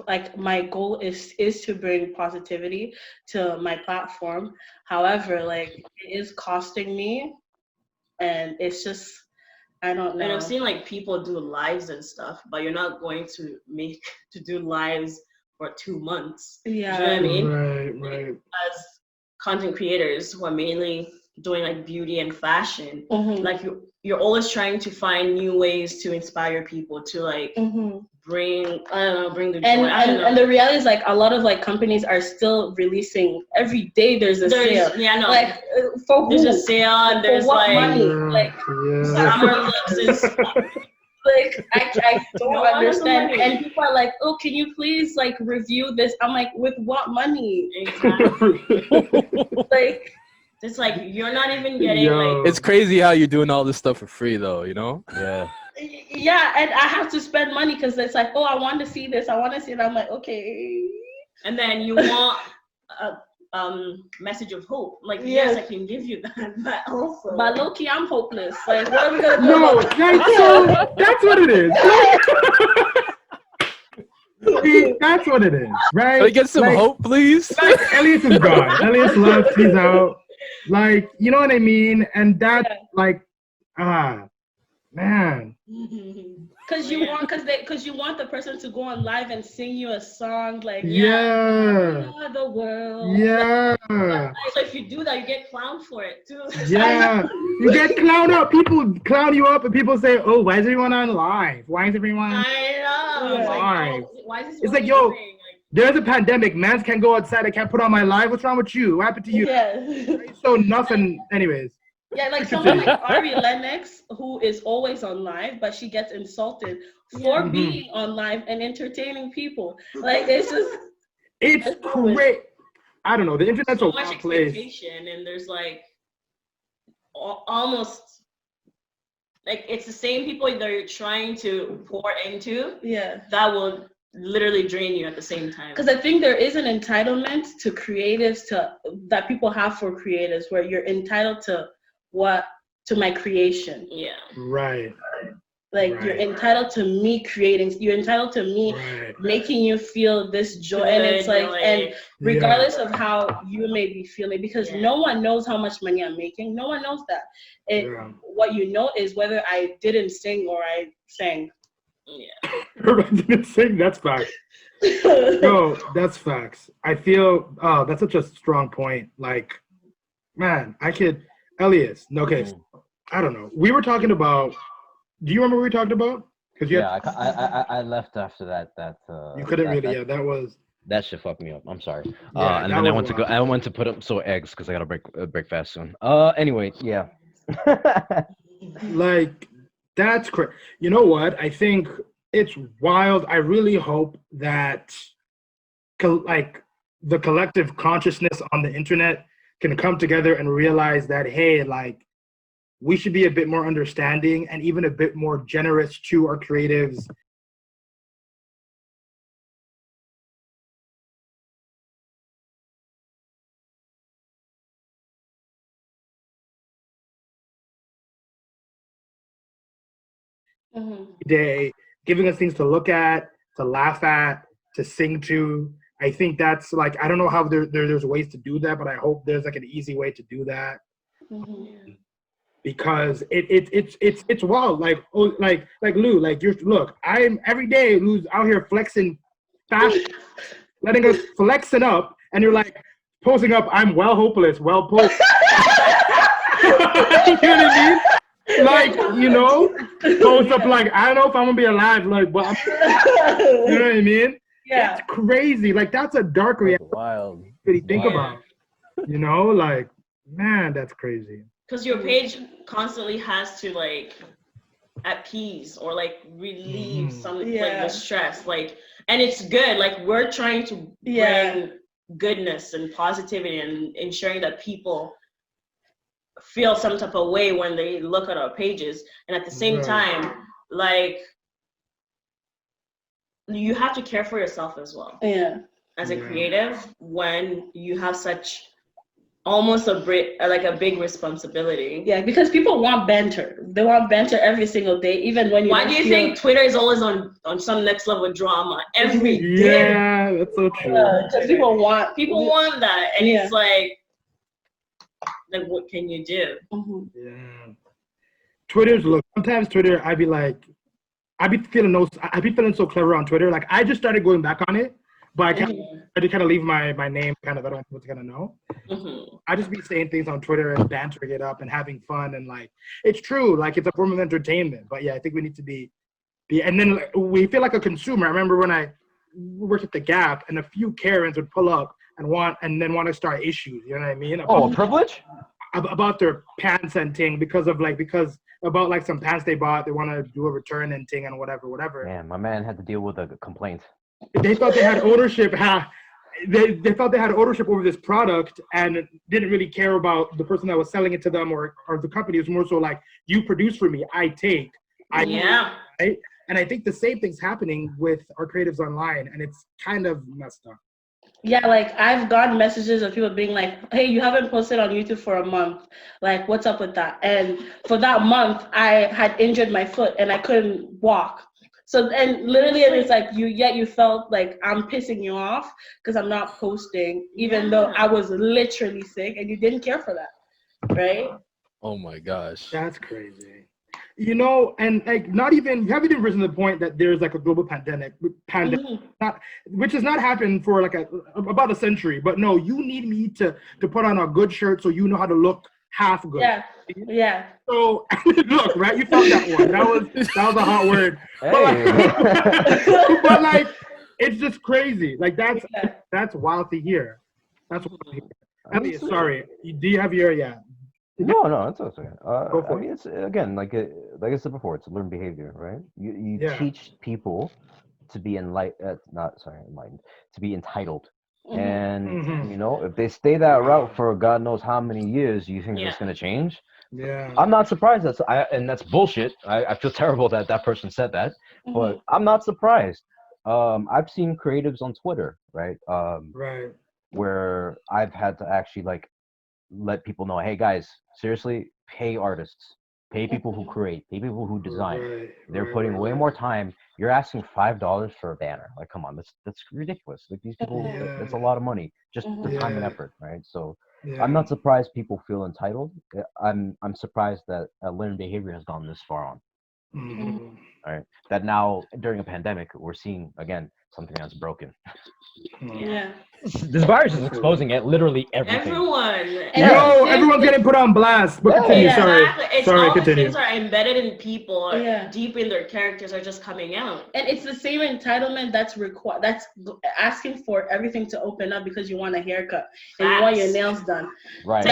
like my goal is to bring positivity to my platform. However, like it is costing me, and it's just I don't know. And I've seen like people do lives and stuff, but you're not going to do lives for 2 months. Yeah. Do you know what I mean? Right. As content creators who are mainly doing like beauty and fashion, like you're always trying to find new ways to inspire people to like bring the joy. And the reality is like a lot of like companies are still releasing every day. There's a sale. Yeah, no. Like for there's who? a sale and there's for what like money? Like summer looks and stuff. Like I don't No, understand. And people are like, oh, can you please like review this? I'm like, with what money? Exactly. Like it's like you're not even getting like. It's crazy how you're doing all this stuff for free though, you know? Yeah, and I have to spend money because it's like, oh, I want to see this, I want to see it. I'm like, okay. And then you want a message of hope. Like, yes, I can give you that, but also. But low-key, I'm hopeless. Like, what are we gonna do? No, like, so that's what it is. See, that's what it is, right? Can I get some hope, please? Like, Elias is gone. Elias left. He's out. Like, you know what I mean? And that's like, man. Because you want the person to go on live and sing you a song like the world. Yeah. So if you do that, you get clowned for it too. Yeah. You get clowned up. People clown you up and people say, oh, why is everyone on live? Why is everyone I know. live? Like, why is this it's like, yo, there's a pandemic. Mans can't go outside. I can't put on my live. What's wrong with you? What happened to you? Yeah. So nothing. Anyways. Yeah, like someone like Ari Lennox, who is always on live, but she gets insulted for being on live and entertaining people. Like it's great. I don't know. The internet's so a much wild place. expectation, and there's like almost like it's the same people that you're trying to pour into. Yeah, that will literally drain you at the same time. Because I think there is an entitlement to creatives that people have for creatives, where you're entitled to my creation. Yeah. Right. Like you're entitled to me creating. You're entitled to me making you feel this joy, and it's like, and regardless of how you may be feeling, because no one knows how much money I'm making. No one knows that. What you know is whether I didn't sing or I sang. Yeah. I didn't sing. That's facts. No, that's facts. I feel. Oh, that's such a strong point. Like, man, I could. Elias. Okay. I don't know. We were talking about. Do you remember what we talked about? Because I left after that. You couldn't really. Yeah, that was. That shit fucked me up. I'm sorry. Yeah, and then I went to go. I went to put up eggs because I gotta break fast soon. Anyway, yeah. Like, that's crazy. You know what? I think it's wild. I really hope that, like, the collective consciousness on the internet can come together and realize that, hey, like, we should be a bit more understanding and even a bit more generous to our creatives. Day, giving us things to look at, to laugh at, to sing to. I think that's like, I don't know how there's ways to do that, but I hope there's like an easy way to do that. Because it's wild. Like, oh, like Lou, like I'm every day Lou's out here flexing fashion, letting us flex it up, and you're like posting up, I'm well hopeless, well posed. You know what I mean? Like, post up like, I don't know if I'm gonna be alive, like, but you know what I mean? Yeah. It's crazy. Like, that's a dark reality. Wild. Really think about. Like, man, that's crazy. Because your page constantly has to like appease or like relieve something like the stress, like, and it's good. Like, we're trying to bring goodness and positivity and ensuring that people feel some type of way when they look at our pages, and at the same time, like, you have to care for yourself as well. Yeah. As a creative, when you have such almost like a big responsibility. Yeah, because people want banter. They want banter every single day, even when you. Why do you think Twitter is always on some next level drama every day? Yeah, that's so true. Because people want that, and it's like what can you do? Yeah. Sometimes Twitter, I'd be feeling so clever on Twitter. Like I just started going back on it, but I just kind of leave my name kind of. I don't want people to kind of know. I just be saying things on Twitter and bantering it up and having fun and like it's true. Like it's a form of entertainment. But yeah, I think we need to be and then we feel like a consumer. I remember when I worked at the Gap and a few Karens would pull up and want to start issues. You know what I mean? A privilege? About their pants and thing because about like some pants they bought, they want to do a return and thing and whatever. Man, my man had to deal with a complaint. They thought they had ownership. They thought they had ownership over this product and didn't really care about the person that was selling it to them or the company. It was more so like, you produce for me, I take. Right? And I think the same thing's happening with our creatives online, and it's kind of messed up. Yeah, like I've gotten messages of people being like, hey, you haven't posted on YouTube for a month. Like, what's up with that? And for that month, I had injured my foot and I couldn't walk. So, and literally, it's like, you felt like I'm pissing you off because I'm not posting, even though I was literally sick and you didn't care for that, right? Oh my gosh. That's crazy. You know, and like you haven't even risen to the point that there's like a global pandemic, which has not happened for like about a century. But no, you need me to put on a good shirt so you know how to look half good. Yeah. So look, right? You found that one. That was a hot word. Hey. But like, it's just crazy. Like that's wild to hear. That's wild to hear. Elliot, sorry. Do you have your No, it's okay. I mean, it's again like I said before, it's a learned behavior, right? You teach people to be enlightened, to be entitled, and you know, if they stay that route for God knows how many years, you think it's going to change? Yeah, I'm not surprised. That's bullshit. I feel terrible that person said that, but I'm not surprised. I've seen creatives on Twitter, right? Right. Where I've had to actually like let people know, hey guys, seriously, pay artists, pay people who create, pay people who design. They're putting way more time. You're asking $5 for a banner. Like, come on, that's ridiculous. Like these people, that's a lot of money, just the time and effort, right? So I'm not surprised people feel entitled. I'm surprised that learned behavior has gone this far on. All right, that now during a pandemic, we're seeing again something that's broken. Yeah. This virus is exposing literally everything. Everyone's getting put on blast. But continue. Sorry, continue. Things are embedded in people, deep in their characters are just coming out. And it's the same entitlement that's required. That's asking for everything to open up because you want a haircut and you want your nails done. Right.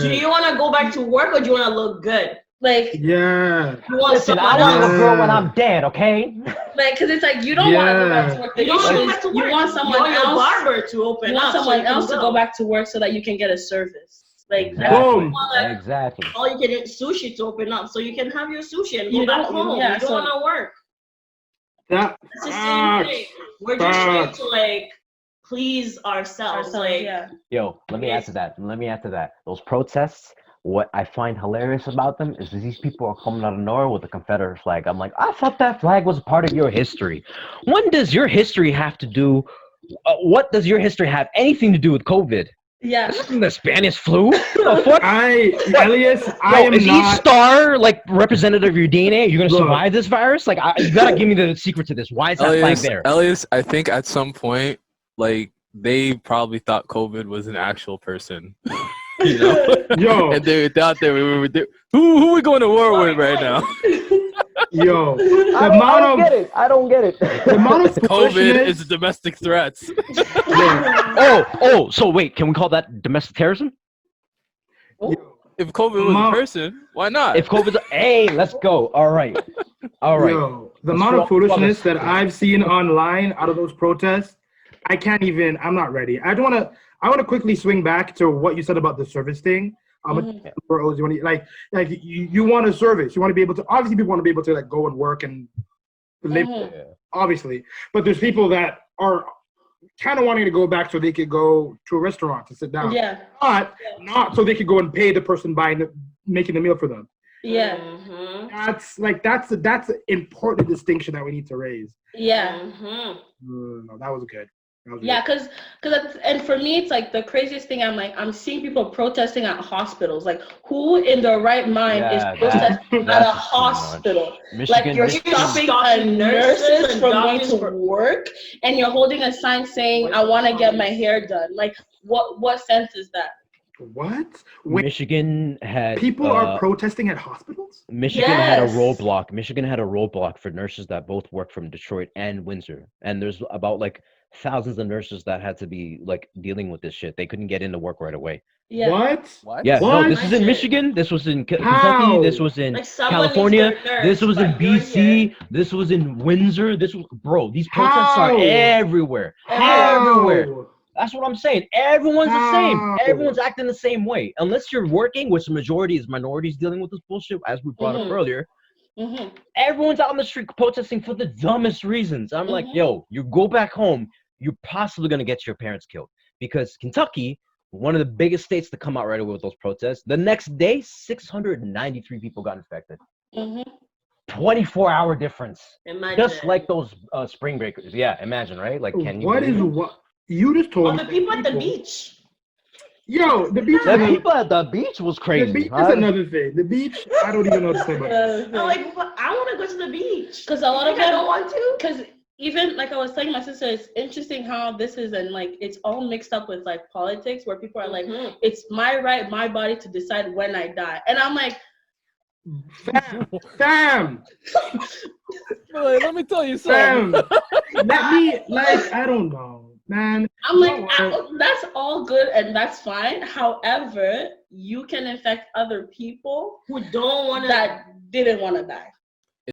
Do you want to go back to work or do you want to look good? Like, listen, I want to look good when I'm dead, okay? Like, because it's like you don't want to go back to work. You want someone else, barber to open. You want someone else to go back to work so that you can get a service. Like, exactly. All you can eat sushi to open up, so you can have your sushi and go back home. You don't want to work. That's the same thing. We're just trying to like please ourselves. Yo, let me add to that. Those protests. What I find hilarious about them is these people are coming out of nowhere with a Confederate flag. I'm like, I thought that flag was a part of your history. When does your history have to do? What does your history have anything to do with COVID? Yeah. This isn't the Spanish flu. The fuck? Elias, I am is not. each star like representative of your DNA? You're gonna survive this virus? Like, you gotta give me the secret to this. Why is that flag there? Elias, I think at some point, like they probably thought COVID was an actual person. You know, and they thought that we were who we going to war with right now? Yo, I don't get it. The amount of COVID is domestic threats. So wait, can we call that domestic terrorism? If COVID was a person, why not? If COVID's hey, let's go. All right. Yo, the amount of foolishness that I've seen online out of those protests, I'm not ready. I want to quickly swing back to what you said about the service thing. For Hozzy, you want a service. You want to be able to. Obviously, people want to be able to like go and work and live. Obviously, but there's people that are kind of wanting to go back so they could go to a restaurant to sit down. Yeah. Not so they could go and pay the person making the meal for them. Yeah. That's an important distinction that we need to raise. Yeah. No, that was good. Yeah, because and for me, it's like the craziest thing. I'm seeing people protesting at hospitals. Like, who in their right mind is protesting at a hospital? Like, you're stopping nurses from going to work, and you're holding a sign saying, "I want to get my hair done." Like, what sense is that? What? Michigan had people are protesting at hospitals. Michigan had a roadblock. Michigan had a roadblock for nurses that both work from Detroit and Windsor, and there's about like thousands of nurses that had to be like dealing with this shit. They couldn't get into work right away. Yeah. What? Yeah. What? No, this is in Michigan. This was in Kentucky. This was in California. This was in BC. This was in Windsor. These protests are everywhere. Everywhere. That's what I'm saying. Everyone's the same. Everyone's acting the same way. Unless you're working, which the majority is minorities dealing with this bullshit, as we brought up earlier. Everyone's out on the street protesting for the dumbest reasons. I'm like, yo, you go back home, you're possibly going to get your parents killed. Because Kentucky, one of the biggest states to come out right away with those protests, the next day, 693 people got infected. 24-hour difference. Imagine. Just like those spring breakers. Yeah, imagine, right? Like, can you what? You just told me. The people at the beach. Yo, the beach. The people at the beach was crazy. The beach is another thing. The beach, I don't even know what to say about it. I'm like, I want to go to the beach. Because a lot of people don't want to. Because even like I was telling my sister, it's interesting how this is, and like it's all mixed up with like politics, where people are like, it's my right, my body to decide when I die, and I'm like, fam. Let me tell you something. I don't know. Man, I'm like, that's all good and that's fine. However, you can infect other people who don't want to, that didn't want to die.